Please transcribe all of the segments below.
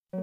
Το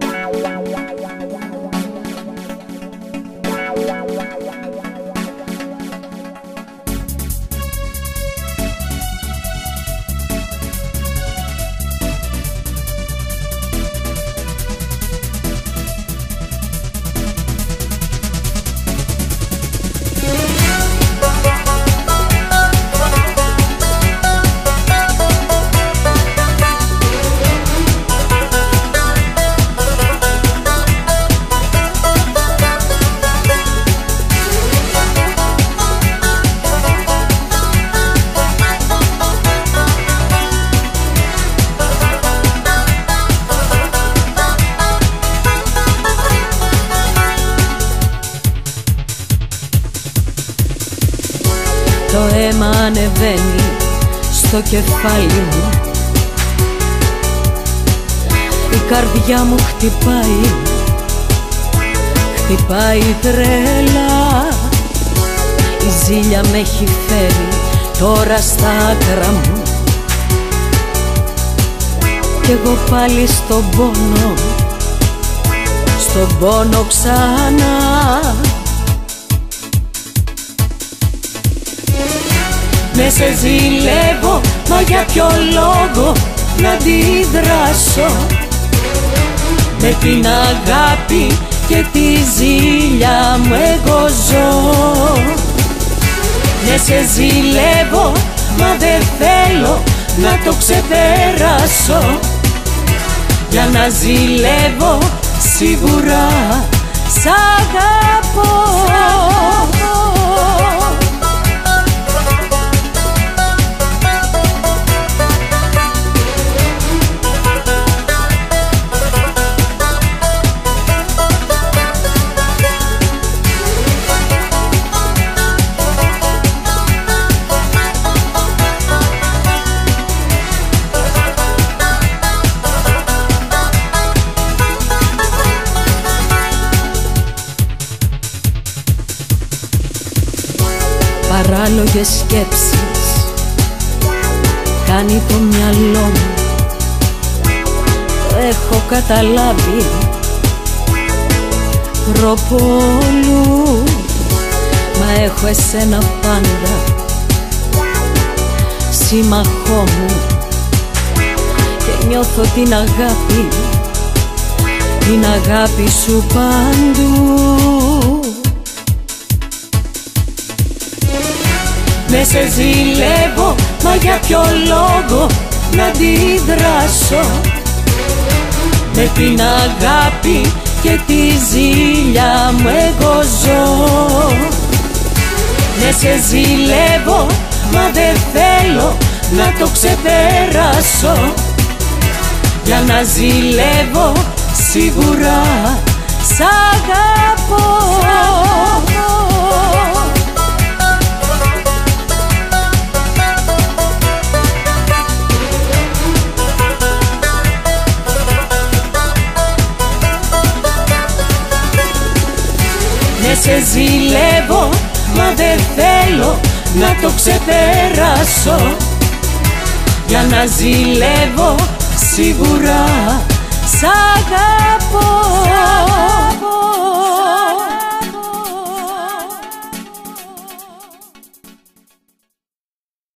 αίμα ανεβαίνει στο κεφάλι μου, η καρδιά μου χτυπάει, χτυπάει τρέλα. Η ζήλια με έχει φέρει τώρα στα άκρα μου κι εγώ πάλι στον πόνο ξανά. Με σε ζηλεύω, μα για ποιο λόγο να αντιδράσω? Με την αγάπη και τη ζήλια μου εγώ ζω. Με σε ζηλεύω, μα δεν θέλω να το ξεπεράσω. Για να ζηλεύω σίγουρα σ' αγαπώ. Παράλογες σκέψεις κάνει το μυαλό μου, το έχω καταλάβει προπολού. Μα έχω εσένα πάντα σύμμαχό μου και νιώθω την αγάπη σου παντού. Με σε ζηλεύω, μα για ποιο λόγο να αντιδράσω? Με την αγάπη και τη ζήλια μου εγώ ζω. Με σε ζηλεύω, μα δεν θέλω να το ξεπεράσω. Για να ζηλεύω σίγουρα σ' αγαπώ. Σε ζηλεύω, μα δεν θέλω να το ξεπεράσω. Για να ζηλεύω σίγουρα σ' αγαπώ.